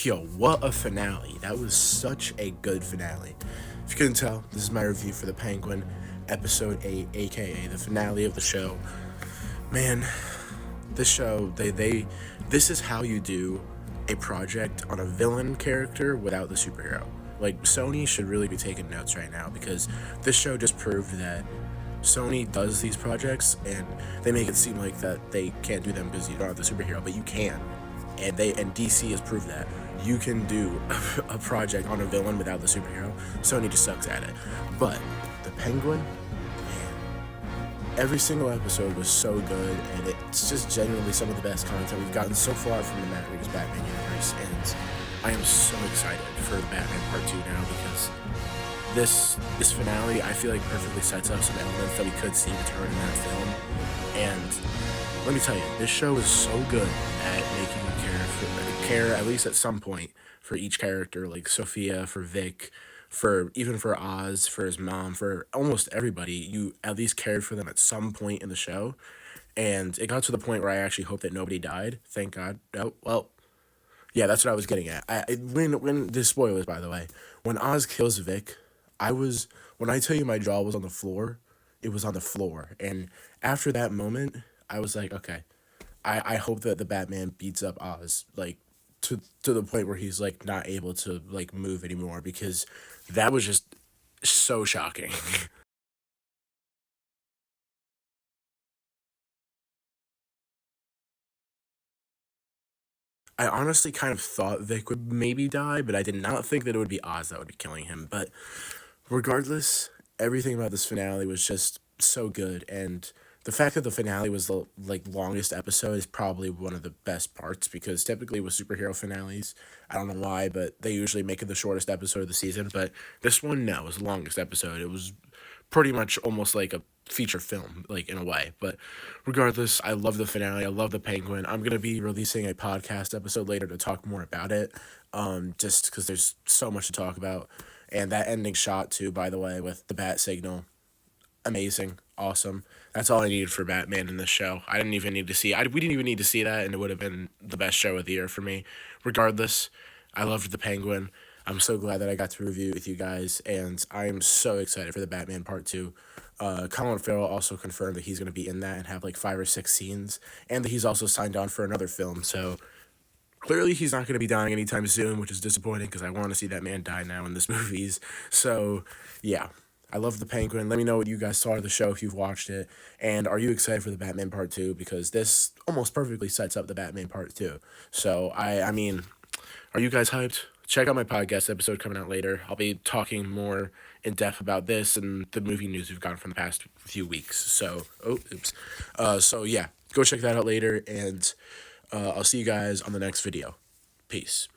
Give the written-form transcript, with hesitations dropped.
Yo, what a finale. That was such a good finale. If you couldn't tell, this is my review for the Penguin, episode 8, aka the finale of the show. Man, this show, this is how you do a project on a villain character without the superhero. Like, Sony should really be taking notes right now, because this show just proved that Sony does these projects and they make it seem like that they can't do them because you don't have the superhero, but you can. And DC has proved that you can do a project on a villain without the superhero. Sony just sucks at it. But the Penguin, man, every single episode was so good, and it's just genuinely some of the best content we've gotten so far from the Matt Reeves Batman universe. And I am so excited for the Batman Part 2 now, because this finale, I feel like, perfectly sets up some elements that we could see return in that film. And let me tell you, this show is so good at making you care at least at some point for each character, like Sophia, for Vic, even for Oz, for his mom, for almost everybody. You at least cared for them at some point in the show, and it got to the point where I actually hope that nobody died. Thank God. Oh, well, yeah, that's what I was getting at. When the spoilers, by the way, when Oz kills Vic, when I tell you my jaw was on the floor, it was on the floor. And after that moment, I was like, okay, I hope that the Batman beats up Oz, like, to the point where he's, like, not able to, like, move anymore, because that was just so shocking. I honestly kind of thought Vic would maybe die, but I did not think that it would be Oz that would be killing him. But regardless, everything about this finale was just so good, and the fact that the finale was the longest episode is probably one of the best parts, because typically with superhero finales, I don't know why, but they usually make it the shortest episode of the season. But this one, no, was the longest episode. It was pretty much almost like a feature film, like, in a way. But regardless, I love the finale. I love the Penguin. I'm gonna be releasing a podcast episode later to talk more about it, just because there's so much to talk about. And that ending shot too, by the way, with the bat signal, amazing, awesome. That's all I needed for Batman in this show. I didn't even need to see. We didn't even need to see that, and it would have been the best show of the year for me. Regardless, I loved the Penguin. I'm so glad that I got to review it with you guys, and I am so excited for the Batman Part 2. Colin Farrell also confirmed that he's going to be in that and have like 5 or 6 scenes, and that he's also signed on for another film. So clearly he's not going to be dying anytime soon, which is disappointing, because I want to see that man die now in this movies. So yeah, I love the Penguin. Let me know what you guys saw of the show if you've watched it, and are you excited for the Batman Part 2, because this almost perfectly sets up the Batman Part 2. So I mean, are you guys hyped? Check out my podcast episode coming out later. I'll be talking more in depth about this and the movie news we've gotten from the past few weeks. So, oops. So yeah, go check that out later, and I'll see you guys on the next video. Peace.